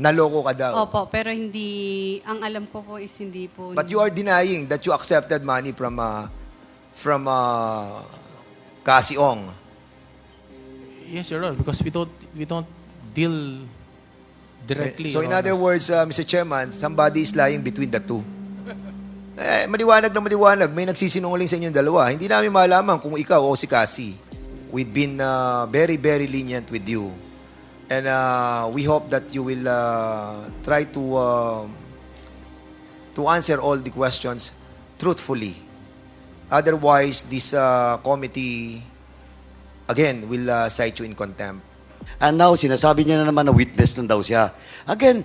Naloko ka daw. Opo, pero hindi, ang alam ko po is hindi po. But you are denying that you accepted money from Cassie Ong. Yes, Your Honor, because we don't deal directly. So in Your other Honor. words, Mr. Chairman, somebody is lying between the two. Maliwanag na maliwanag. May nagsisinungaling sa inyong dalawa. Hindi namin malaman kung ikaw o si Cassie. We've been very, very lenient with you. And we hope that you will try to answer all the questions truthfully. Otherwise, this committee, again, will cite you in contempt. And now, sinasabi niya na naman na witness lang daw siya. Again,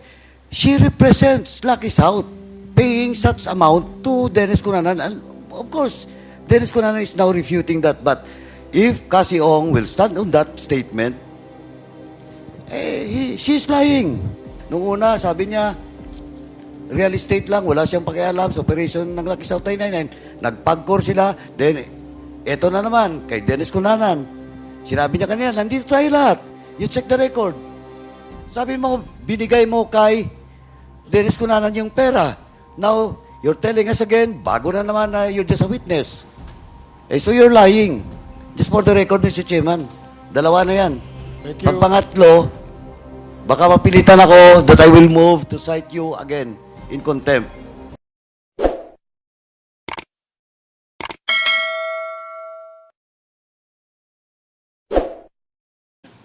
she represents Lucky South, paying such amount to Dennis Cunanan. And of course, Dennis Cunanan is now refuting that. But if Cassie Ong will stand on that statement, she's lying. Nung una, sabi niya, real estate lang, wala siyang pakialam sa operation ng Lucky South 999. Nagpag-core sila, then, eto na naman, kay Dennis Cunanan. Sinabi niya kanina, nandito tayo lahat. You check the record. Sabi mo, binigay mo kay Dennis Cunanan yung pera. Now, you're telling us again, bago na naman na you're just a witness. So you're lying. Just for the record, Mr. Chairman. Dalawa na yan. Thank you. Pag pangatlo, baka mapilitan ako that I will move to cite you again in contempt.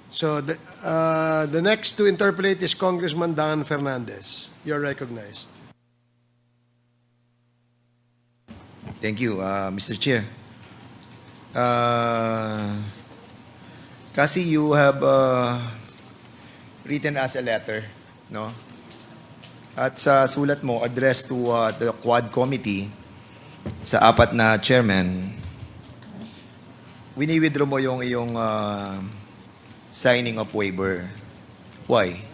So the next to interpolate is Congressman Dan Fernandez. You're recognized. Thank you, Mr. Chair. Kasi you have written us a letter, no? At sa sulat mo, addressed to the Quad Committee sa apat na chairman, wini-withdraw mo yung iyong signing of waiver. Why?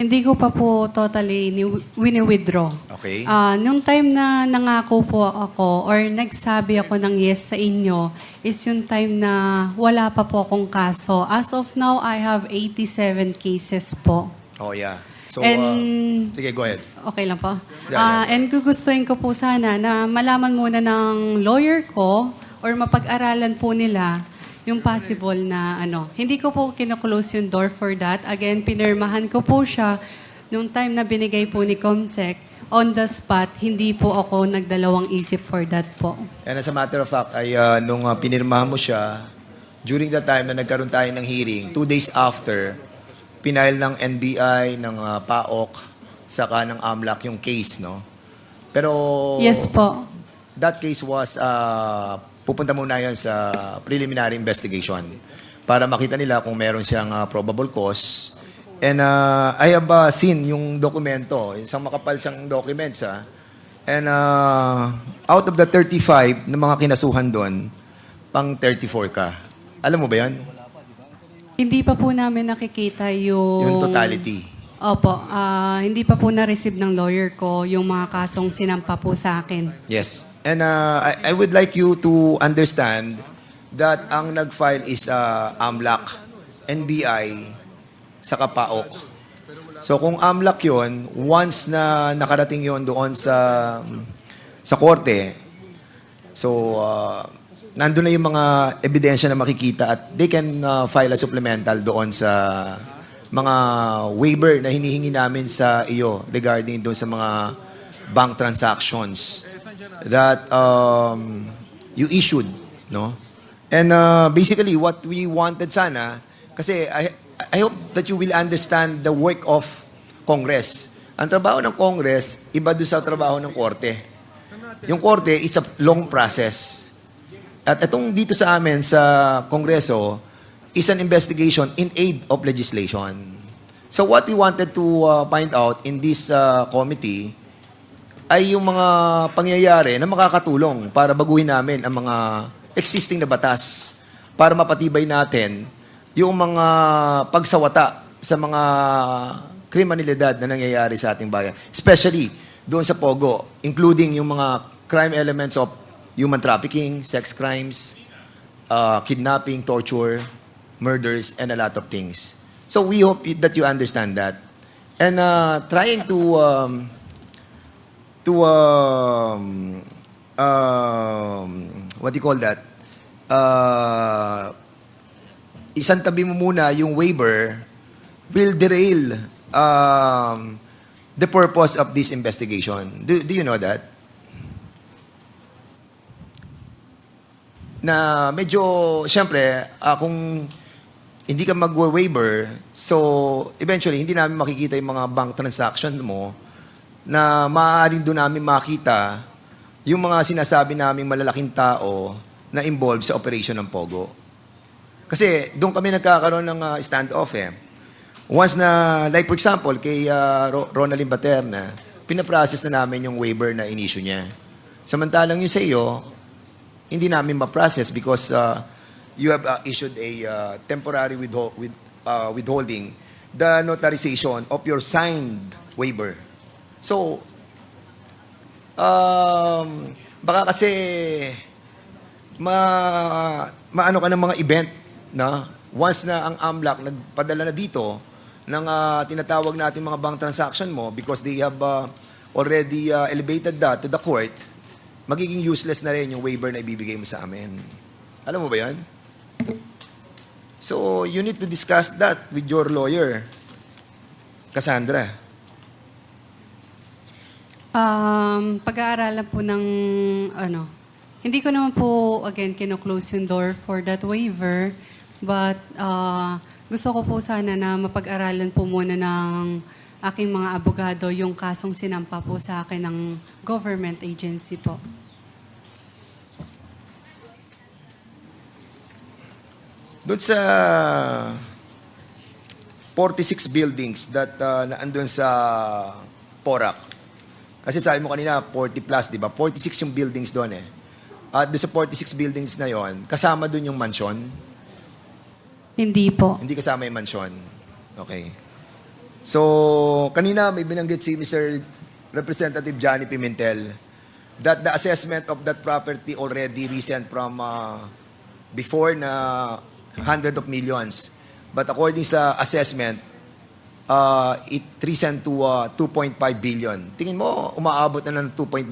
Hindi ko pa po totally wini-withdraw. Okay. Nung time na nangako po ako or nagsabi ako ng yes sa inyo is yung time na wala pa po akong kaso. As of now, I have 87 cases po. Oh, yeah. So, And- sige, go ahead. Okay lang po. Yeah. And gugustuhin ko po sana na malaman muna ng lawyer ko or mapag-aralan po nila yung possible na ano. Hindi ko po kino-close yung door for that. Again, pinirmahan ko po siya nung time na binigay po ni Comsec. On the spot, hindi po ako nagdalawang isip for that po. And as a matter of fact, ay nung pinirmahan mo siya, during the time na nagkaroon tayo ng hearing, 2 days after, pinail ng NBI, ng PAOK, saka ng AMLAC yung case, no? Pero Yes po. that case was, pupunta muna yan sa preliminary investigation para makita nila kung meron siyang probable cause. And I have seen yung dokumento, isang makapal siyang documents. And out of the 35 na mga kinasuhan doon, pang 34 ka. Alam mo ba yan? Hindi pa po namin nakikita Yung totality. Opo. Hindi pa po na-receive ng lawyer ko yung mga kasong sinampa po sa akin. Yes. And I would like you to understand that ang nag-file is AMLAC, NBI, sa PAOK. So kung AMLAC yon, once na nakarating yon doon sa korte, so nandun na yung mga ebidensya na makikita at they can file a supplemental doon sa mga waiver na hinihingi namin sa iyo regarding doon sa mga bank transactions that you issued, no? And basically, what we wanted sana, kasi I hope that you will understand the work of Congress. Ang trabaho ng Congress, iba doon sa trabaho ng Korte. Yung Korte, it's a long process. At itong dito sa amin, sa Kongreso, is an investigation in aid of legislation. So what we wanted to find out in this committee ay yung mga pangyayari na makakatulong para baguhin namin ang mga existing na batas para mapatibay natin yung mga pagsawata sa mga kriminalidad na nangyayari sa ating bayan. Especially doon sa Pogo, including yung mga crime elements of human trafficking, sex crimes, kidnapping, torture, murders, and a lot of things. So we hope that you understand that. And trying what do you call that? Isang tabi mo muna yung waiver will derail the purpose of this investigation. Do you know that? Na medyo, siyempre, kung hindi ka mag-waiver, so eventually, hindi namin makikita yung mga bank transaction mo na maaaring doon namin makita yung mga sinasabi naming malalaking tao na involved sa operation ng Pogo. Kasi doon kami nagkakaroon ng standoff eh. Once na, like for example, kay Ronaldin Baterna, pinaprocess na namin yung waiver na in-issue niya. Samantalang yung sa iyo, hindi namin ma-process because you have issued a temporary withholding the notarization of your signed waiver. So, baka kasi maano ka ng mga event na once na ang AMLAC nagpadala na dito ng tinatawag natin mga bank transaction mo because they have already elevated that to the court, magiging useless na rin yung waiver na ibibigay mo sa amin. Alam mo ba yan? So, you need to discuss that with your lawyer, Cassandra. Pag-aaralan po ng, hindi ko naman po, again, kino-close yung door for that waiver, but gusto ko po sana na mapag-aralan po muna ng aking mga abogado yung kasong sinampa po sa akin ng government agency po. Doon sa 46 buildings that naandun sa Porac. Kasi sabi mo kanina, 40 plus, di ba? 46 yung buildings doon eh. At doon sa 46 buildings na yon, kasama doon yung mansion? Hindi po. Hindi kasama yung mansion. Okay. So, kanina may binanggit si Mr. Representative Johnny Pimentel that the assessment of that property already recent from before na hundreds of millions. But according sa assessment, it recent to 2.5 billion. Tingin mo, umaabot na ng 2.5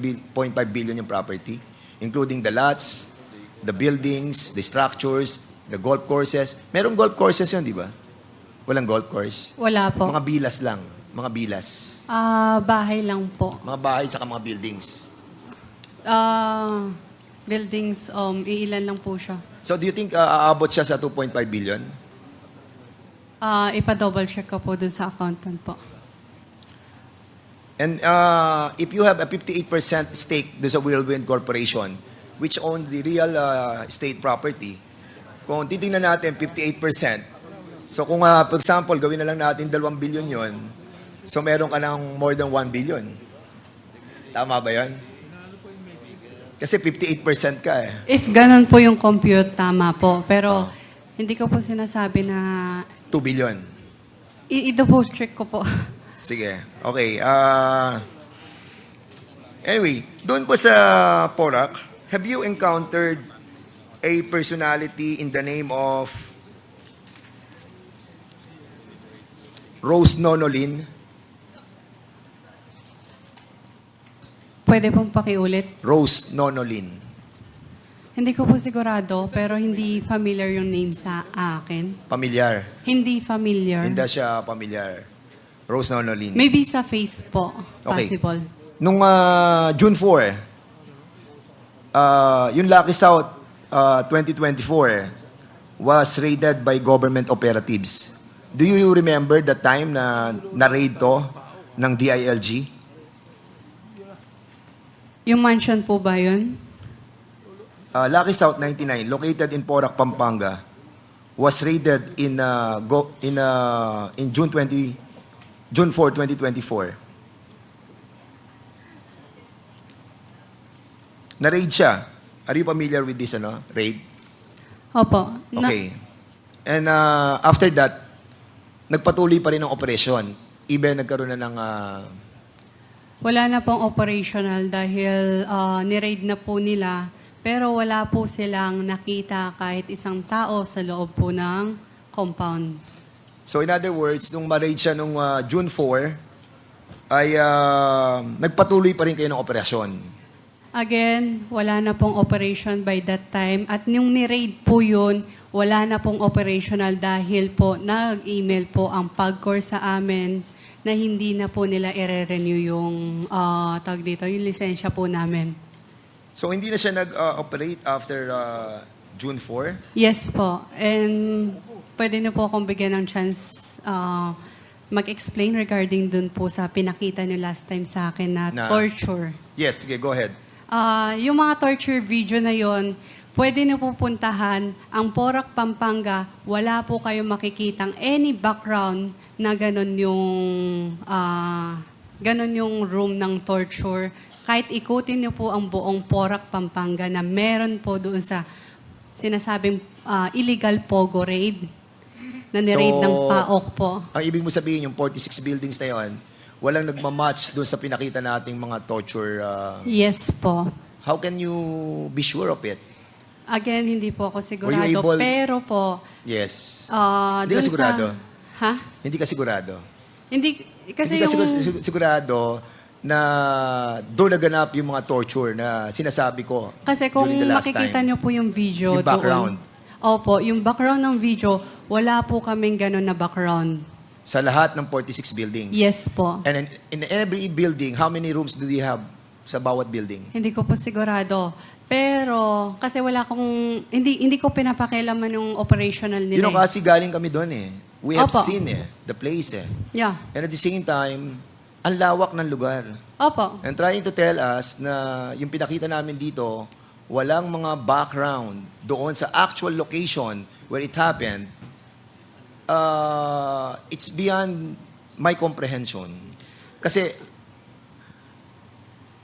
billion yung property, including the lots, the buildings, the structures, the golf courses. Merong golf courses yun, di ba? Walang golf course? Wala po. Mga bilas lang. Mga bilas. Bahay lang po. Mga bahay saka mga buildings. Buildings, iilan lang po siya. So do you think aabot siya sa 2.5 billion? Ipa-double check ko po dun sa accountant po. And if you have a 58% stake doon sa Whirlwind Corporation, which owns the real estate property, kung titingnan natin 58%, so kung for example, gawin na lang natin 2 billion yon, so meron ka ng more than 1 billion. Tama ba yan? Kasi 58% ka eh. If ganun po yung compute, tama po. Pero hindi ko po sinasabi na 2 billion. i-double check ko po. Sige. Okay. Anyway, doon po sa Porac, have you encountered a personality in the name of Rose Nonolin? Pwede pong pakiulit. Rose Nonolin. Hindi ko po sigurado, pero hindi familiar yung name sa akin. Familiar. Hindi familiar. Hindi siya familiar. Rose Nonolin. Maybe sa face po. Okay. Possible. Nung June 4, yung Lucky South 2024 was raided by government operatives. Do you remember the time na na-raid to ng DILG? Yung mansion po ba yun? Lucky South 99, located in Porac, Pampanga, was raided in June 4, 2024. Na-raid siya. Are you familiar with this raid? Opo. Okay. And after that, nagpatuloy pa rin ang operasyon. Even nagkaroon na ng Wala na pong operational dahil ni-raid na po nila. Pero wala po silang nakita kahit isang tao sa loob po ng compound. So in other words, nung ma-raid siya nung June 4, ay nagpatuloy pa rin kayo ng operasyon. Again, wala na pong operation by that time. At nung ni-raid po yun, wala na pong operational dahil po nag-email po ang PAGCOR sa amin na hindi na po nila i-renew yung, tawag dito, yung lisensya po namin. So hindi na siya nag-operate after June 4? Yes po. And pwede na po akong bigyan ng chance mag-explain regarding dun po sa pinakita niyo last time sa akin na Na? torture. Yes, sige, go ahead. Yung mga torture video na yon, pwede niyo po puntahan ang Porac, Pampanga. Wala po kayong makikitang any background na ganun yung room ng torture. Kahit ikutin niyo po ang buong Porac, Pampanga na meron po doon sa sinasabing illegal Pogo raid na ni-raid So, ng PAOK po. Ang ibig mo sabihin, yung 46 buildings na yon, walang nagmamatch doon sa pinakita nating mga torture. Yes po. How can you be sure of it? Again, hindi po ako Were you sigurado. able- Pero po, Yes. Hindi ka dun sigurado? Ha? Hindi ka sigurado? Hindi, kasi Hindi ka yung... sigurado na doon naganap yung mga torture na sinasabi ko Kasi kung during the last makikita time. nyo po yung video Yung background. doon. Opo, yung background ng video, wala po kaming ganun na background. Sa lahat ng 46 buildings? Yes po. And in every building, how many rooms do you have sa bawat building? Hindi ko po sigurado. Pero, kasi wala kong... Hindi ko pinapakialaman yung operational nila. You know, kasi galing kami doon eh. We have Opo. seen the place eh. Yeah. And at the same time, ang lawak ng lugar. Opo. And trying to tell us na yung pinakita namin dito, walang mga background doon sa actual location where it happened, it's beyond my comprehension. Kasi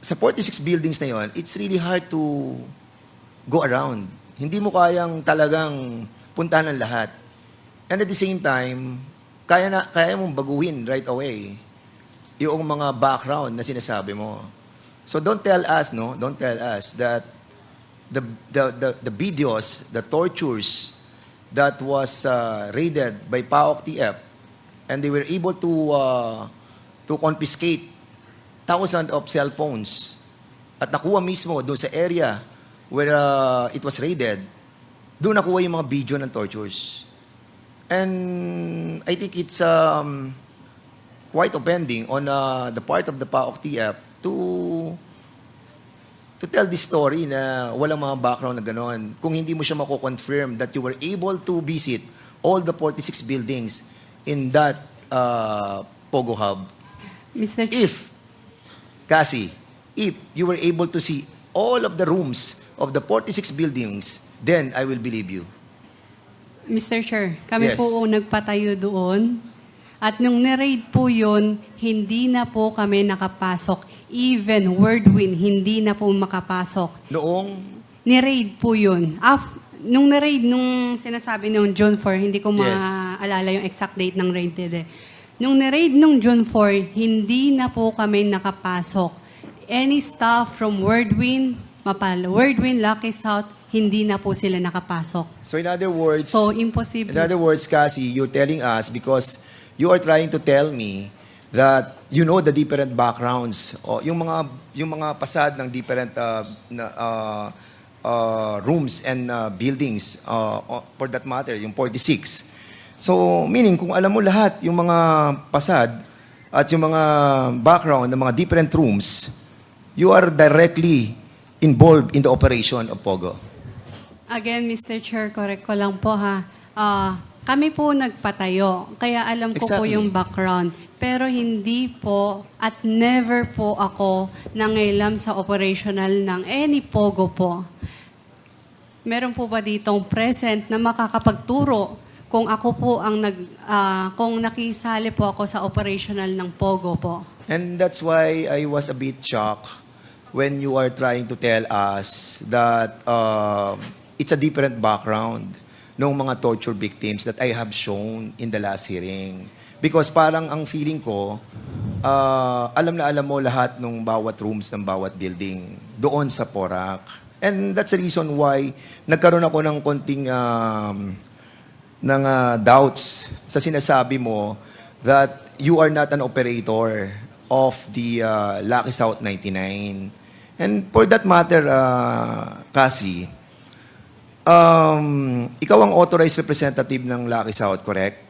sa 46 buildings na yon, it's really hard to go around. Hindi mo kayang talagang puntahan ng lahat. And at the same time, kaya mong baguhin right away yung mga background na sinasabi mo. So don't tell us that the videos, the tortures that was raided by PAOK TF, and they were able to confiscate thousands of cell phones at nakuha mismo doon sa area where it was raided, doon nakuha yung mga video ng tortures. And I think it's quite offending on the part of the PAOK TF to tell this story na walang mga background na gano'n. Kung hindi mo siya mako-confirm that you were able to visit all the 46 buildings in that Pogo Hub. Mr. If you were able to see all of the rooms of the 46 buildings, then I will believe you. Mr. Chair, kami Yes. po nagpatayo doon. At nung ni-raid po yun, hindi na po kami nakapasok. Even Wordwin, hindi na po makapasok. Noong, Ni-raid po yun. Nung ni-raid, nung sinasabi nung June 4, hindi ko Yes. maalala yung exact date ng raid eh. Nung ni-raid nung June 4, hindi na po kami nakapasok. Any staff from Wordwin, Wordwin, Lucky South, hindi na po sila nakapasok. so in other words, So, imposible. Cassie, you're telling us because you are trying to tell me that you know the different backgrounds o yung mga pasad ng different rooms and buildings for that matter, yung 46. So, meaning kung alam mo lahat yung mga pasad at yung mga background ng mga different rooms, you are directly involved in the operation of Pogo. Again, Mr. Chair, correct ko lang po ha. Kami po nagpatayo, kaya alam ko po Exactly. yung background. Pero hindi po at never po ako nangailam sa operational ng any Pogo po. Meron po ba ditong present na makakapagturo kung ako po ang kung nakisali po ako sa operational ng Pogo po? And that's why I was a bit shocked when you are trying to tell us that it's a different background ng mga torture victims that I have shown in the last hearing. Because parang ang feeling ko, alam na alam mo lahat ng bawat rooms ng bawat building doon sa Porac. And that's the reason why nagkaroon ako ng konting doubts sa sinasabi mo that you are not an operator of the Lucky South 99. And for that matter, Cassie, ikaw ang authorized representative ng Lucky South, correct?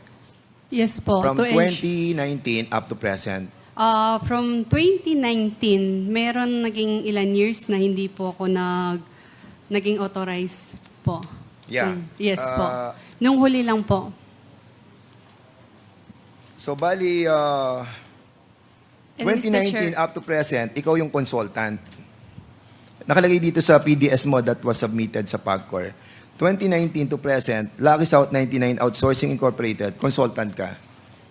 Yes po. From to ensure- 2019 up to present. From 2019, meron naging ilan years na hindi po ako naging authorized po. Yeah. Yes po. Uh, Nung huli lang po. So, bali, And Mr. 2019 Chair- up to present, ikaw yung consultant. Nakalagay dito sa PDS mo that was submitted sa PAGCOR. 2019 to present, Lucky South 99 Outsourcing Incorporated, consultant ka.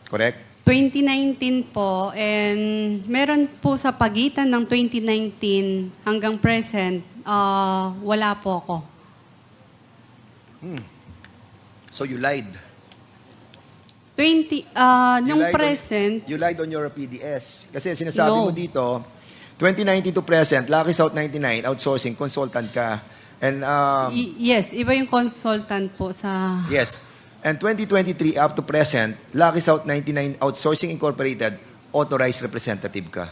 Correct? 2019 po, and meron po sa pagitan ng 2019 hanggang present, wala po ako. So you lied. Nung You lied present, you lied on your PDS. Kasi sinasabi No. mo dito, 2019 to present, Lucky South 99 Outsourcing, consultant ka. And yes, iba yung consultant po sa... yes. And 2023 up to present, Lucky South 99 Outsourcing Incorporated, authorized representative ka.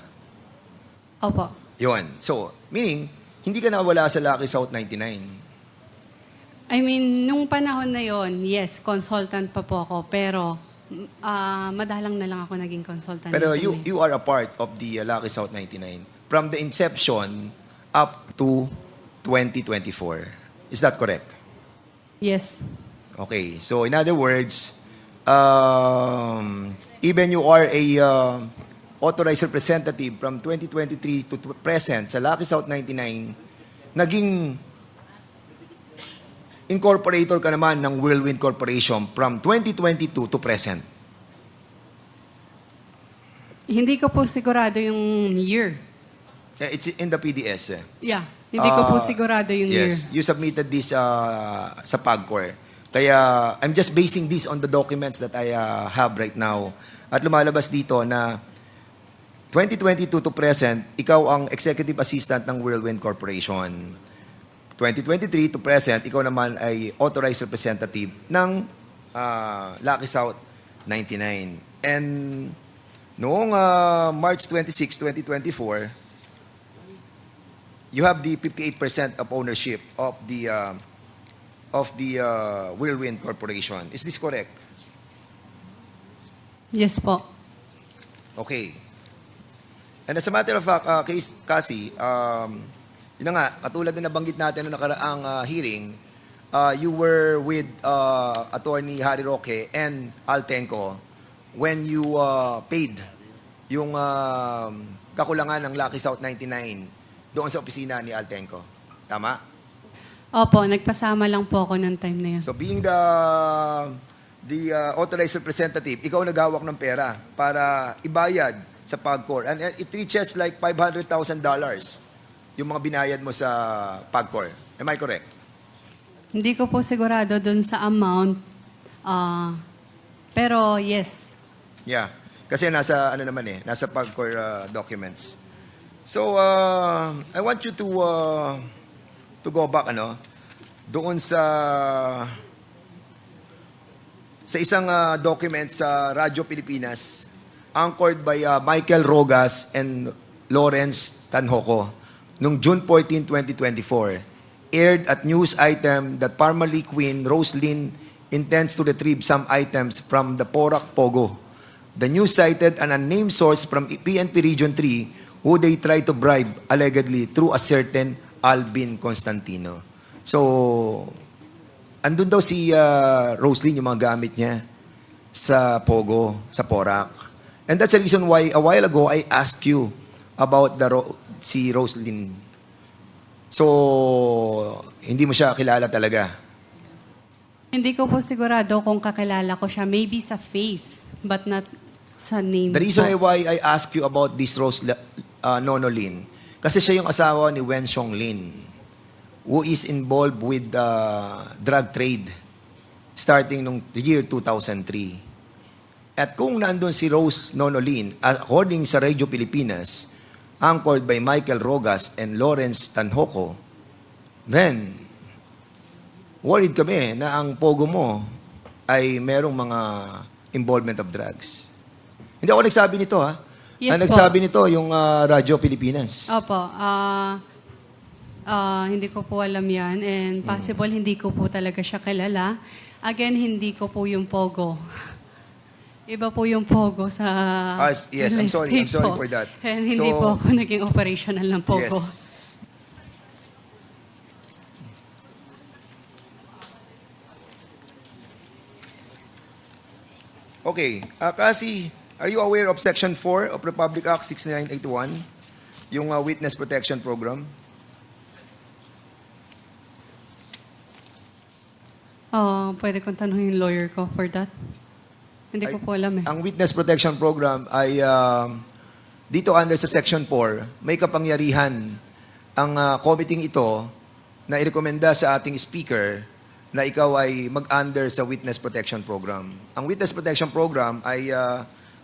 Opo. Yun. So, meaning, hindi ka nawala sa Lucky South 99. I mean, nung panahon na yon, yes, consultant pa po ako, pero madalang na lang ako naging consultant. Pero nito, you are a part of the Lucky South 99 from the inception up to 2024. Is that correct? Yes. Okay. So, in other words, even you are a authorized representative from 2023 to present sa Lucky South 99, naging incorporator ka naman ng Whirlwind Corporation from 2022 to present. Hindi ko po sigurado yung year. It's in the PDS. Yeah. Hindi ko po sigurado yung year. Yes, you submitted this sa PAGCOR. Kaya I'm just basing this on the documents that I have right now. At lumalabas dito na 2022 to present, ikaw ang executive assistant ng Whirlwind Corporation. 2023 to present, ikaw naman ay authorized representative ng Lucky South 99. And noong March 26, 2024, you have the 58% of ownership of the Whirlwind Corporation. Is this correct? Yes po. Okay. And as a matter of fact, Cassie, yun na nga, katulad na nabanggit natin noong nakaraang hearing, you were with Attorney Harry Roque and Altenco when you paid yung kakulangan ng Lucky South 99 doon sa opisina ni Altenco. Tama? Opo, nagpasama lang po ako noong time na yun. So being the authorized representative, ikaw naghawak ng pera para ibayad sa PAGCOR. And it reaches like $500,000 yung mga binayad mo sa PAGCOR. Am I correct? Hindi ko po sigurado dun sa amount. Pero yes. Yeah. Kasi nasa nasa PAGCOR documents. So I want you to go back doon sa isang document sa Radyo Pilipinas anchored by Michael Rogas and Lawrence Tanhoco noong June 14, 2024, aired at news item that Parmalee Queen Roslyn intends to retrieve some items from the Porac Pogo. The news cited an unnamed source from PNP Region 3 who they tried to bribe allegedly through a certain Alvin Constantino. So, andun daw si Roslyn, yung mga gamit niya sa Pogo, sa Porac. And that's the reason why a while ago I asked you about si Roslyn. So, hindi mo siya kilala talaga. Hindi ko po sigurado kung kakilala ko siya. Maybe sa face, but not sa name. The reason po. why I ask you about this Nono Lin, kasi siya yung asawa ni Wen Xiong Lin, who is involved with drug trade starting nung year 2003. At kung nandun si Rose Nono Lin, according sa Radio Pilipinas, anchored by Michael Rogas and Lawrence Tanhoco, then worried kami na ang pogo mo ay merong mga involvement of drugs. Hindi ako nagsabi nito, ha? Yes Ang po. nagsabi nito, yung Radyo Pilipinas. Opo. Hindi ko po alam yan. And possible, hindi ko po talaga siya kilala. Again, hindi ko po yung Pogo. Iba po yung Pogo sa Yes, I'm real sorry. I'm estate sorry po. for that. And hindi So, po ako naging operational ng Pogo. Yes. Okay. Kasi, are you aware of Section 4 of Republic Act 6981? Yung Witness Protection Program? Pwede kong tanungin yung lawyer ko for that. Hindi ko po alam eh. Ang Witness Protection Program ay dito under sa Section 4, may kapangyarihan ang committee ito na irekomenda sa ating speaker na ikaw ay mag-under sa Witness Protection Program. Ang Witness Protection Program ay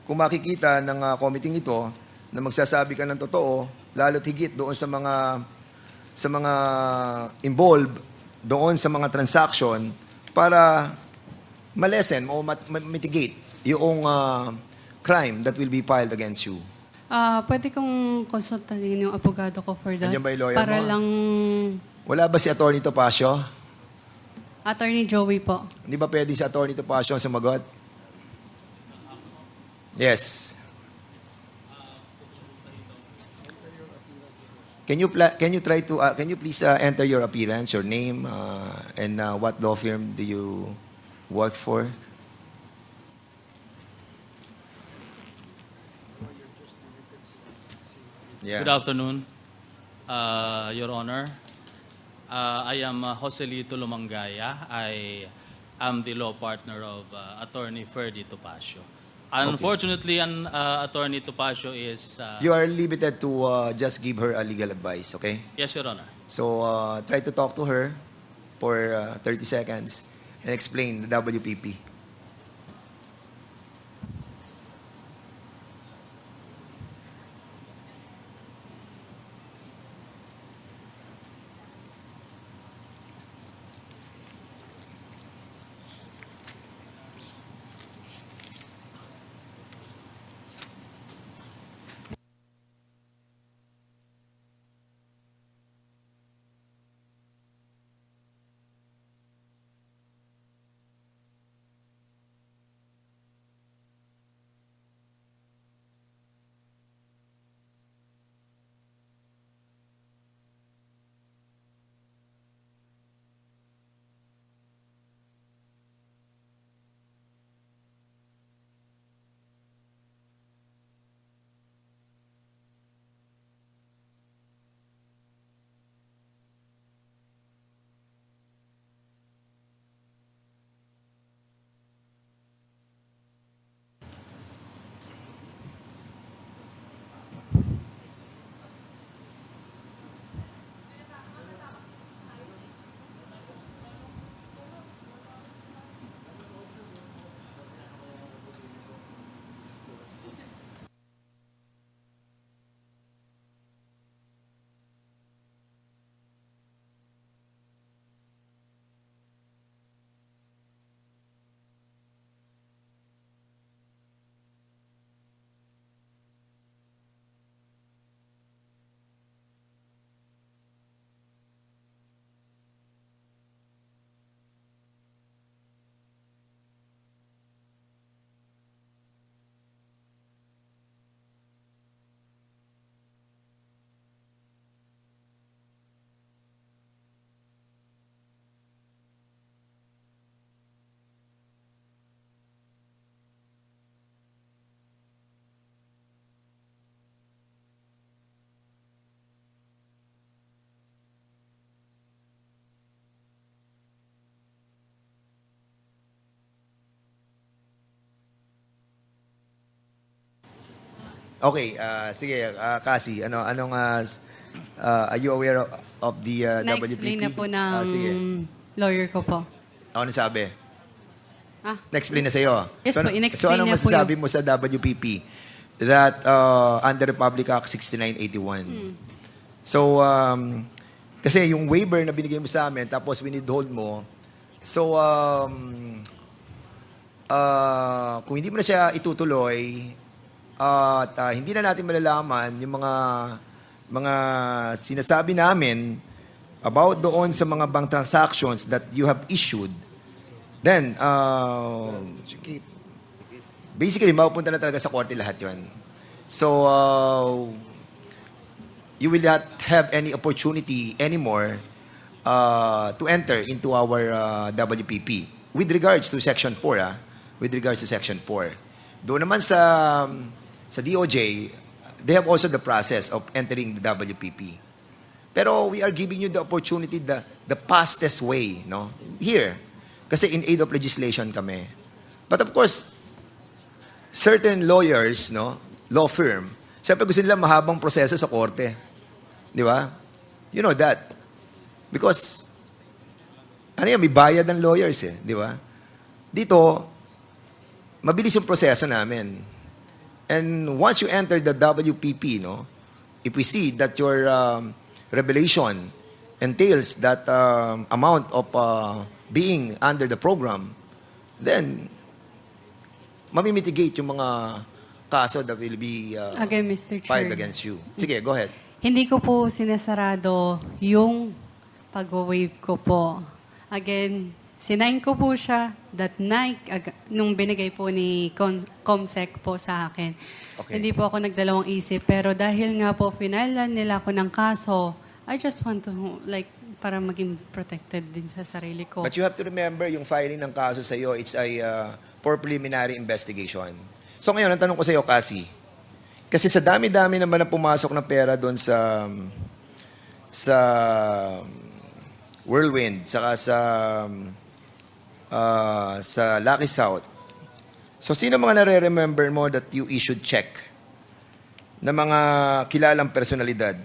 kung makikita ng committee ito na magsasabi ka ng totoo, lalo't higit doon sa mga involved doon sa mga transaction para malesen o mitigate yung crime that will be filed against you. Pwede kong konsultahin yung abogado ko for that. Nandiyan ba yung lawyer para mo? lang Wala ba si Attorney Topacio? Attorney Joey po. Hindi ba pwede si Attorney Topacio ang sumagot? Yes. Can you try to can you please enter your appearance, your name, and what law firm do you work for? Yeah. Good afternoon, Your Honor. I am Joselito Lumangaya. I am the law partner of Attorney Ferdy Topacio. Unfortunately, Attorney Topacio is... You are limited to just give her a legal advice, okay? yes, Your Honor. So try to talk to her for 30 seconds and explain the WPP. Okay, sige, Cassie, are you aware of the WPP? Na-explain na po ng Sige. lawyer ko po. Ano sabi? Na-explain Na sa'yo? Yes po, in-explain so ano niya po masasabi mo sa WPP that under Republic Act 6981? So, kasi yung waiver na binigay mo sa amin, tapos withhold mo, so, kung hindi mo na siya itutuloy, at hindi na natin malalaman yung mga sinasabi namin about doon sa mga bank transactions that you have issued, then, basically, mapupunta na talaga sa korte lahat yun. So, you will not have any opportunity anymore to enter into our WPP. With regards to Section 4, with regards to Section 4. Doon naman sa DOJ, they have also the process of entering the WPP. Pero we are giving you the opportunity, the fastest way, no? Here. Kasi in aid of legislation kami. But of course, certain lawyers, no, law firm, siyempre gusto nila mahabang proseso sa korte. Di ba? You know that. Because, may bayad ng lawyers eh. Di ba? Dito, mabilis yung proseso namin. And once you enter the WPP, no, if we see that your revelation entails that amount of being under the program, then mamimitigate yung mga kaso that will be Again, Mr. filed Chair. against you. Sige, go ahead. Hindi ko po sinasarado yung pag-waive ko po. Again, sinign ko po siya that night nung binigay po ni Comsec po sa akin. Okay. Hindi po ako nagdalawang isip. Pero dahil nga po finailan nila ako ng kaso, I just want to, para maging protected din sa sarili ko. But you have to remember, yung filing ng kaso sa iyo, it's a for preliminary investigation. So ngayon, ang tanong ko sa iyo, Cassie, kasi sa dami-dami naman na pumasok na pera doon sa Whirlwind, saka sa Lucky South. So sino mga nare-remember mo that you issued check na mga kilalang personalidad?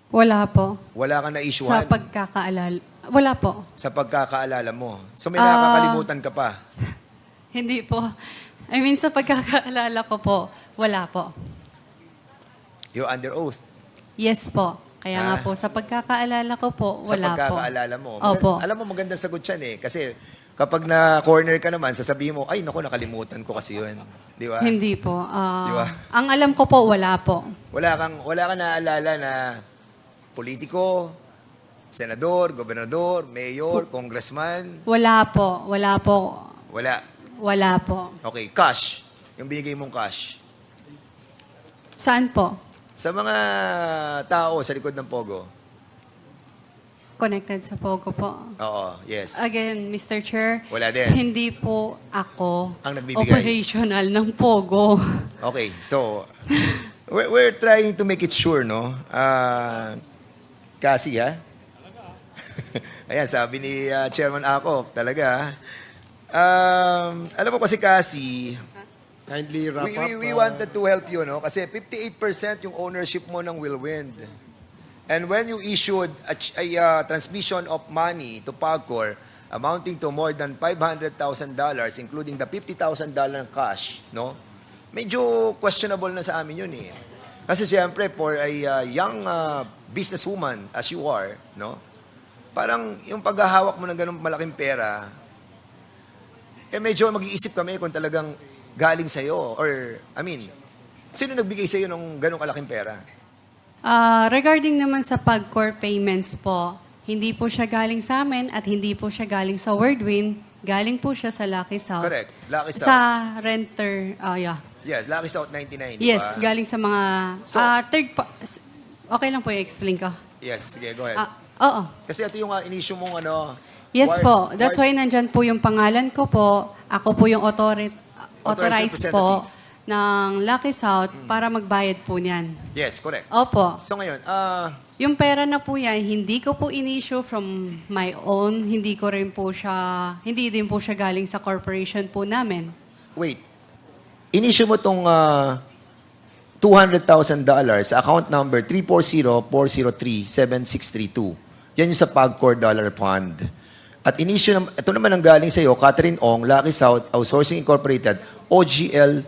Wala po. Wala kang Sa na-issuehan? pagkakaalala. Wala po. Sa pagkakaalala mo. So may nakakalimutan ka pa. Hindi po. I mean, sa pagkakaalala ko po, wala po. You're under oath. Yes po. Kaya nga Ah. po, sa pagkakaalala ko po, Sa wala po. pagkakaalala mo. Opo. Alam mo, magandang sagot yan eh. Kasi kapag na-corner ka naman, sasabihin mo, ay, naku, nakalimutan ko kasi yun. Di ba? Hindi po. Di ba? Ang alam ko po, wala po. Wala kang naaalala na politiko, senador, gobernador, mayor, congressman. Wala po. Wala po. Wala. Wala po. Okay, cash. Yung binigay mong cash. Saan po? Sa mga tao sa likod ng Pogo. Connected sa Pogo po. Oo, yes. Again, Mr. Chair, Wala din. hindi po ako Ang nagbibigay. operational ng Pogo. Okay, so we're trying to make it sure, no? Kasi, ha? Ayan, sabi ni Chairman Ako, talaga. Alam mo kasi, Kasi, Kindly wrap up. we wanted to help you, no? Kasi 58% yung ownership mo ng Willwind. And when you issued a transmission of money to PAGCOR amounting to more than $500,000, including the $50,000 cash, no? Medyo questionable na sa amin yun eh. Kasi siyempre, for a young businesswoman as you are, no? Parang yung paghahawak mo ng ganung malaking pera, medyo mag-iisip kami kung talagang galing sa'yo. Or, sino nagbigay sa'yo ng ganung kalaking pera? Regarding naman sa PAGCOR payments po, hindi po siya galing sa amin at hindi po siya galing sa Whirlwind. Galing po siya sa Lucky South. Correct. Lucky South. Sa renter, yeah. Yes, Lucky South 99, di Yes, ba? galing sa mga So- okay lang po i-explain ko. Yes, sige, go ahead. Oo. Kasi ito yung in-issue mong Yes ward- po. That's ward- why nandyan po yung pangalan ko po. Ako po yung authorized po ng Lucky South para magbayad po niyan. Yes, correct. Opo. So ngayon, Yung pera na po yan, hindi ko po in-issue from my own. Hindi din po siya galing sa corporation po namin. wait. In-issue mo tong $200,000 sa account number 340-403-7632. Yan yung sa PAGCOR Dollar Fund. At in-issue, ito naman ang galing sa iyo, Catherine Ong, Lucky South Outsourcing Incorporated, OGL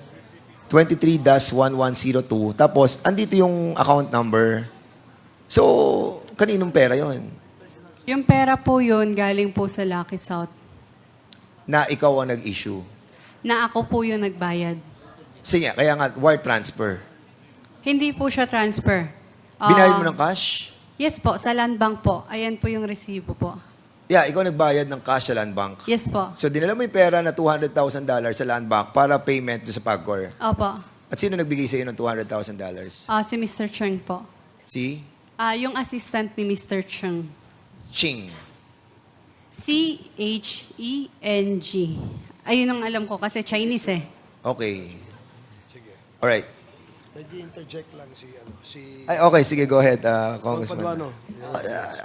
23-1102. Tapos, andito yung account number. So, kaninong pera yon? Yung pera po yun, galing po sa Lucky South. na ikaw ang nag-issue? Na ako po yung nagbayad. Sige, kaya nga, wire transfer. Hindi po siya transfer. Binayad mo ng cash? Yes po, sa land bank po. Ayan po yung resibo po. Yeah, ikaw nagbayad ng cash sa land bank. Yes po. So, dinala mo yung pera na $200,000 sa land bank para payment doon sa PAGCOR. Opo. At sino nagbigay sa iyo ng $200,000? Si Mr. Cheng po. Si Yung assistant ni Mr. Cheng. Ching. C-H-E-N-G. Ayun ang alam ko kasi Chinese eh. Okay. Alright. Pwede interject lang si Ay, okay, sige, go ahead, Congressman. Paduano.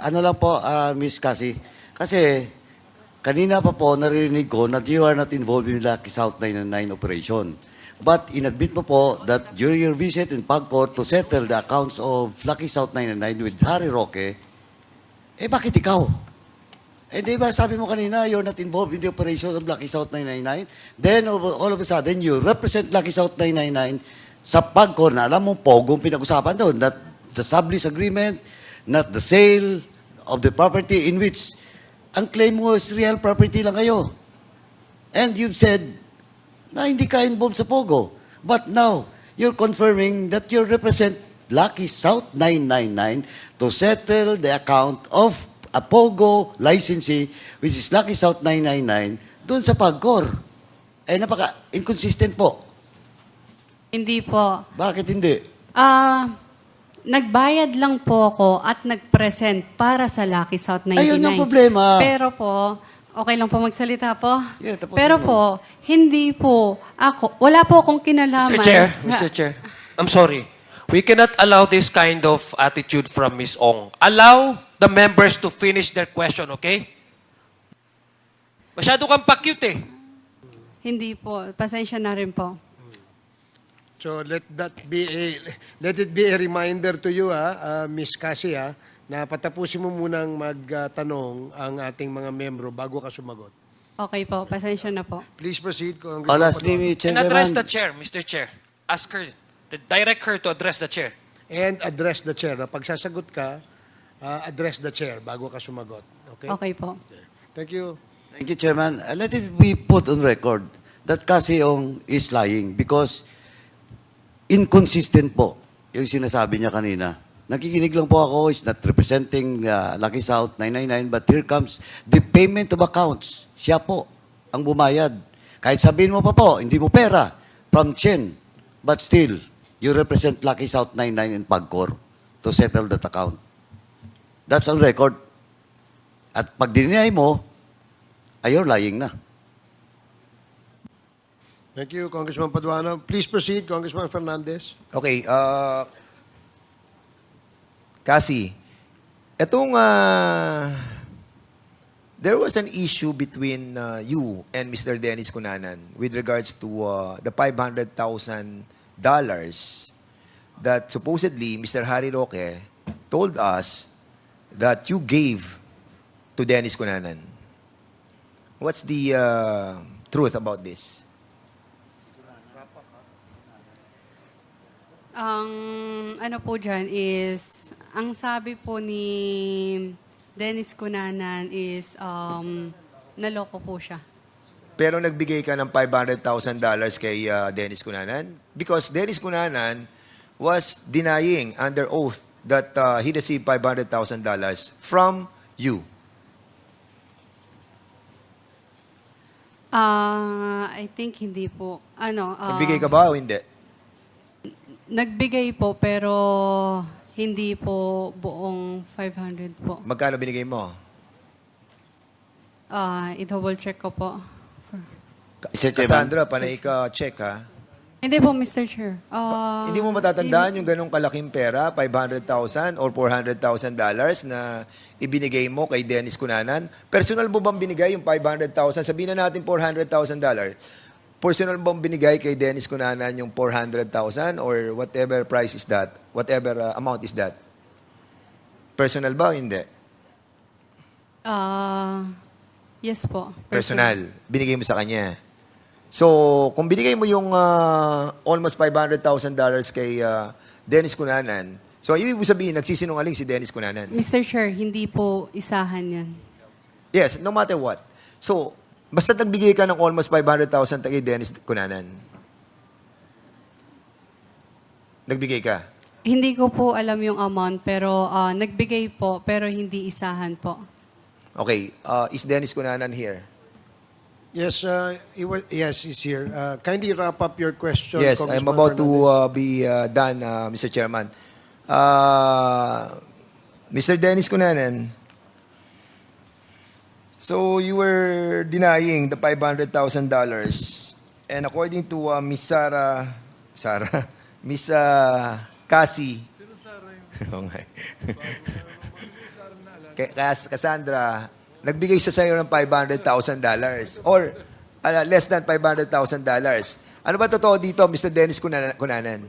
Ano lang po, Miss Cassie. Kasi, kanina pa po naririnig ko that you are not involved in Lucky South 999 operation. But inadmit mo po that during your visit in PAGCOR to settle the accounts of Lucky South 999 with Harry Roque, bakit ikaw? Di ba sabi mo kanina, you're not involved in the operation of Lucky South 999? Then, all of a sudden, you represent Lucky South 999 sa PAGCOR na alam mo, pogong pinag-usapan doon, that the sublease agreement, not the sale of the property in which ang claim mo is real property lang kayo. And you've said na hindi ka involved sa Pogo. But now, you're confirming that you represent Lucky South 999 to settle the account of a Pogo licensee, which is Lucky South 999, doon sa PAGCOR. Napaka-inconsistent po. Hindi po. Bakit hindi? Nagbayad lang po ako at nag-present para sa Lucky South 99. Ayun yung problema. Pero po, okay lang po magsalita po? Yeah, tapusin Pero mo. po, hindi po ako, wala po akong kinalaman. Mr. Chair, I'm sorry. We cannot allow this kind of attitude from Ms. Ong. Allow the members to finish their question, okay? Masyado kang pa-cute eh. Hindi po. Pasensya na rin po. So let it be a reminder to you, Miss Cassie, na patapusin mo munang magtanong ang ating mga membro bago ka sumagot. Okay po. Pasensya na po. Please proceed, Congressman Lastly, Paduano. And address Chairman, the chair, Mr. Chair. Ask her, direct her to address the chair. And address the chair. Pag sasagot ka, address the chair bago ka sumagot. Okay? Okay po. Thank you. Thank you, Chairman. Let it be put on record that Cassie Ong is lying because inconsistent po yung sinasabi niya kanina. Nakikinig lang po ako, is not representing Lucky South 999, but here comes the payment of accounts. Siya po ang bumayad. Kahit sabihin mo pa po, hindi mo pera from Chen, but still, you represent Lucky South 99 in PAGCOR to settle that account. That's on record. At pag dinay mo, you're lying na. Thank you, Congressman Paduano. Please proceed, Congressman Fernandez. Okay, Cassie, there was an issue between you and Mr. Dennis Cunanan with regards to the $500,000 that supposedly Mr. Harry Roque told us that you gave to Dennis Cunanan. What's the truth about this? Ang ano po dyan is, ang sabi po ni Dennis Cunanan is, naloko po siya. Pero nagbigay ka ng $500,000 kay Dennis Cunanan? Because Dennis Cunanan was denying under oath that he received $500,000 from you. I think hindi po. Nagbigay ka ba o hindi? Nagbigay po, pero hindi po buong 500 po. Magkano binigay mo? I-double check ko po. Mr. Chairman. Cassandra, panay ka check ha. Hindi po, Mr. Chair. Hindi mo matatandaan yung ganong kalaking pera, $500,000 or $400,000 na ibinigay mo kay Dennis Cunanan? Personal mo bang binigay yung $500,000? Sabihin na natin $400,000. Personal bang binigay kay Dennis Cunanan yung $400,000 or whatever price is that? Whatever amount is that? Personal ba o hindi? Yes po. Personal. Binigay mo sa kanya. So, kung binigay mo yung almost $500,000 kay Dennis Cunanan, so ibig sabihin, nagsisinungaling si Dennis Cunanan. Mr. Chair, hindi po isahan yan. Yes, no matter what. So, Basta nagbigay ka ng almost 500,000 kay Dennis Cunanan. Nagbigay ka. Hindi ko po alam yung amount, pero nagbigay po, pero hindi isahan po. Okay. Is Dennis Cunanan here? Yes, yes, he's here. Kindly wrap up your question, Yes, Congressman I'm about to Fernandez. be done, Mr. Chairman. Mr. Dennis Cunanan, so you were denying the $500,000, and according to Miss Miss Cassie, Cassandra, nagbigay siya sa'yo ng $500,000 or less than $500,000. Ano ba totoo dito, Mr. Dennis Cunanan?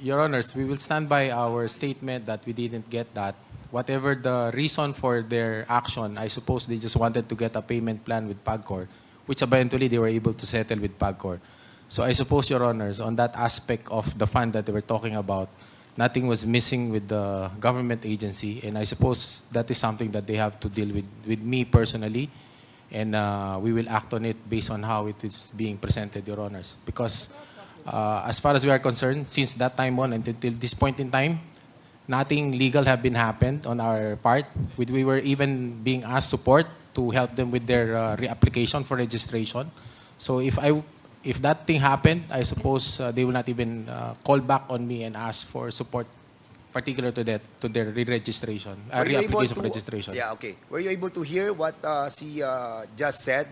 Your Honors, we will stand by our statement that we didn't get that. Whatever the reason for their action, I suppose they just wanted to get a payment plan with PAGCOR, which eventually they were able to settle with PAGCOR. So I suppose, Your Honors, on that aspect of the fund that they were talking about, nothing was missing with the government agency, and I suppose that is something that they have to deal with me personally, and we will act on it based on how it is being presented, Your Honors. Because as far as we are concerned, since that time on until this point in time, nothing legal have been happened on our part. We were even being asked support to help them with their reapplication for registration. So if that thing happened, I suppose they will not even call back on me and ask for support, particular to their re-registration, Were you able reapplication for to- registration. Yeah, okay. Were you able to hear what she just said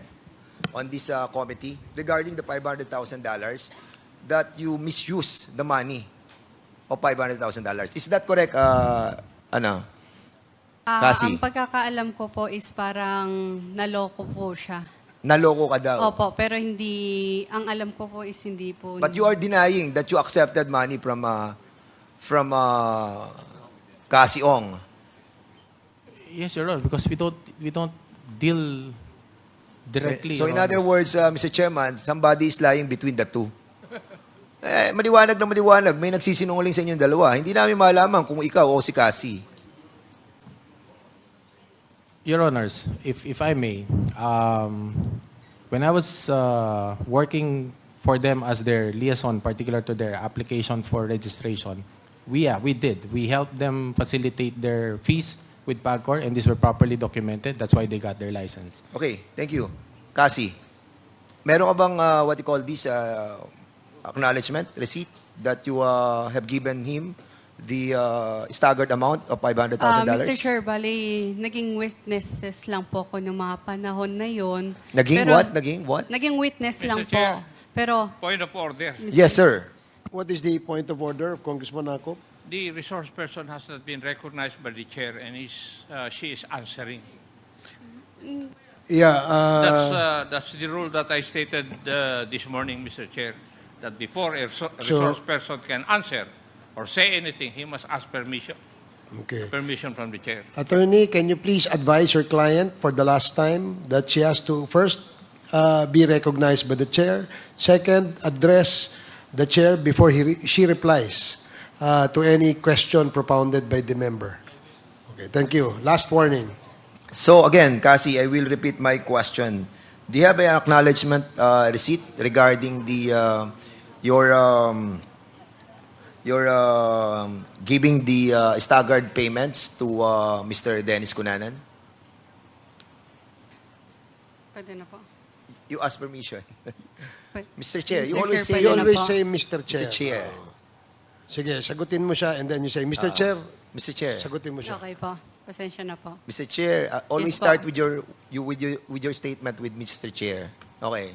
on this committee regarding the $500,000 that you misuse the money of $500,000? Is that correct, Cassie? Ang pagkakaalam ko po is parang naloko po siya. Naloko ka daw. Opo, pero hindi, ang alam ko po is hindi po. But you are denying that you accepted money from Cassie Ong. Yes, Your Honor, because we don't deal directly. So Your in other Honors. words, Mr. Chairman, somebody is lying between the two. Maliwanag na maliwanag. May nagsisinungaling sa inyong dalawa. Hindi namin malaman kung ikaw o si Cassie. Your Honors, if I may, when I was working for them as their liaison, particular to their application for registration, we did. We helped them facilitate their fees with PAGCOR, and these were properly documented. That's why they got their license. Okay, thank you. Cassie, meron ka bang what you call this acknowledgement, receipt that you have given him the staggered amount of $500,000? Mr. Chair, bali, naging witnesses lang po ko ng mga panahon na yon. Naging Pero- what? Naging what? Naging witness lang po. Chair. Pero, Point of order. Yes, sir. What is the point of order of Congressman Akop? The resource person has not been recognized by the chair and she is answering. Yeah, That's the rule that I stated this morning, Mr. Chair, that before a resource person can answer or say anything, he must ask permission from the chair. Attorney, can you please advise your client for the last time that she has to first be recognized by the chair, second, address the chair before she replies to any question propounded by the member. Okay, thank you. Last warning. So again, Cassie, I will repeat my question. Do you have an acknowledgement receipt regarding the your giving the staggered payments to Mr. Dennis Cunanan? pwede na po. You ask permission. Pwede. Mr. Chair, you Mr. always Chair, say pwede You na always po. say Mr. Chair. Mr. Chair. Sige, sagutin mo siya and then you say, Mr. Chair, Mr. Chair. sagutin mo siya. Okay po. Pasensya na po. Mr. Chair, always Yes, po. start with your statement with Mr. Chair. Okay.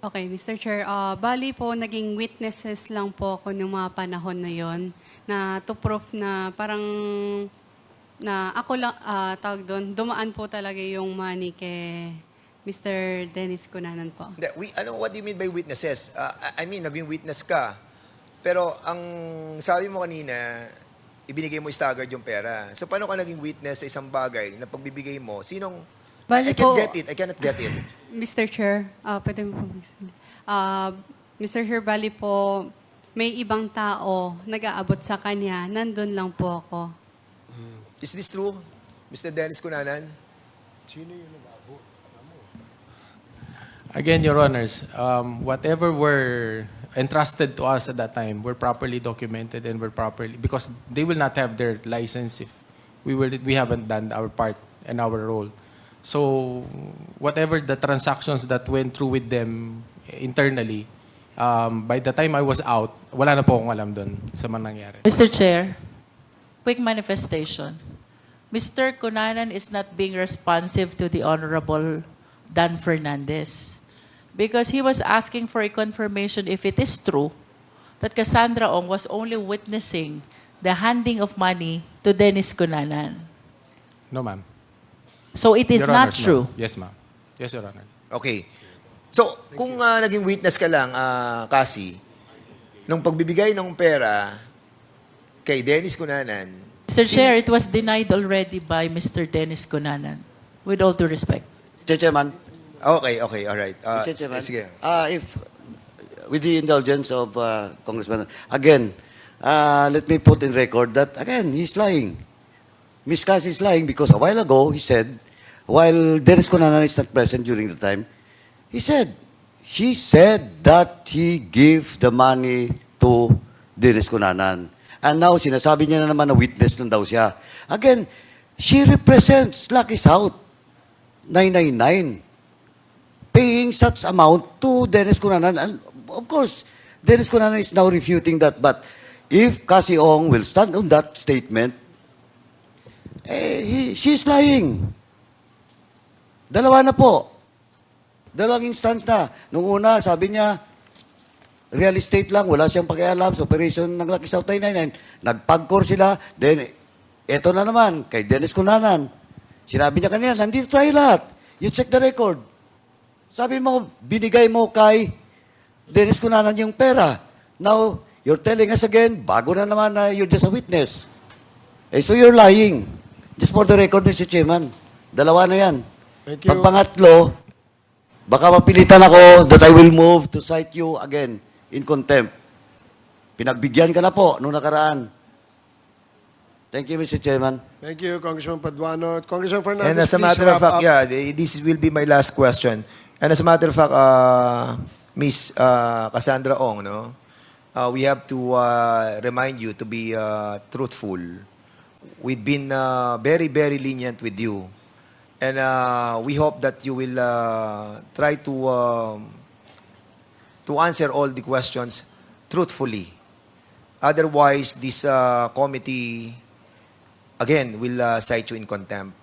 Okay, Mr. Chair, bali po, naging witnesses lang po ako ng mga panahon na yon na to prove na parang na ako lang, tawag doon, dumaan po talaga yung money kay Mr. Dennis Cunanan po. Hindi, what do you mean by witnesses? I mean, naging witness ka. Pero ang sabi mo kanina, ibinigay mo staggered yung pera. So paano ka naging witness sa isang bagay na pagbibigay mo? Sinong... I Bali can't po- get it. I cannot get it. Mr. Chair, pwede mo po magsalita. Mr. Chair, bali po, may ibang tao nag-aabot sa kanya, nandun lang po ako. Is this true, Mr. Dennis Cunanan? Sino yung nag-abo? Again, Your Honors, whatever were entrusted to us at that time were properly documented and were properly, because they will not have their license if we haven't done our part and our role. So whatever the transactions that went through with them internally, by the time I was out, wala na po akong alam doon sa mga nangyari. Mr. Chair, quick manifestation. Mr. Cunanan is not being responsive to the Honorable Dan Fernandez because he was asking for a confirmation if it is true that Cassandra Ong was only witnessing the handing of money to Dennis Cunanan. No, ma'am. So it is Your not Honors, true. ma'am. Yes, ma'am. Yes, Your Honor. Okay. So, kung naging witness ka lang, Cassie, nung pagbibigay ng pera kay Dennis Cunanan, Mr. Chair, it was denied already by Mr. Dennis Cunanan. With all due respect. Chairman, okay, all right. Mr. Chairman, Sige. if, with the indulgence of Congressman, again, let me put in record that, again, he's lying. Ms. Cassie is lying because a while ago, he said, while Dennis Cunanan is not present during the time, she said that he gave the money to Dennis Cunanan. And now, sinasabi niya na naman na witness lang daw siya. Again, she represents Lucky South 999 paying such amount to Dennis Cunanan. And of course, Dennis Cunanan is now refuting that. But if Cassie Ong will stand on that statement, she's lying. Dalawa na po. Dalawang instant na. Nung una, sabi niya, real estate lang, wala siyang pakialam sa operation ng Lucky South 999. Nagpag-core sila, then, eto na naman, kay Dennis Cunanan. Sinabi niya kanina, nandito tayo lahat. You check the record. Sabi mo, binigay mo kay Dennis Cunanan yung pera. Now, you're telling us again, bago na naman na you're just a witness. So you're lying. Just for the record, Mr. Chairman. Dalawa na yan. Thank you. Pag pangatlo, baka mapilitan ako that I will move to cite you again in contempt. Pinagbigyan ka na po nung nakaraan. Thank you, Mr. Chairman. Thank you, Congressman Paduano. Congressman Fernandez, And as a please matter of wrap fact, up. yeah, this will be my last question. And as a matter of fact, Miss Cassandra Ong, no, we have to remind you to be truthful. We've been very, very lenient with you. And we hope that you will try to answer all the questions truthfully. Otherwise, this committee, again, will cite you in contempt.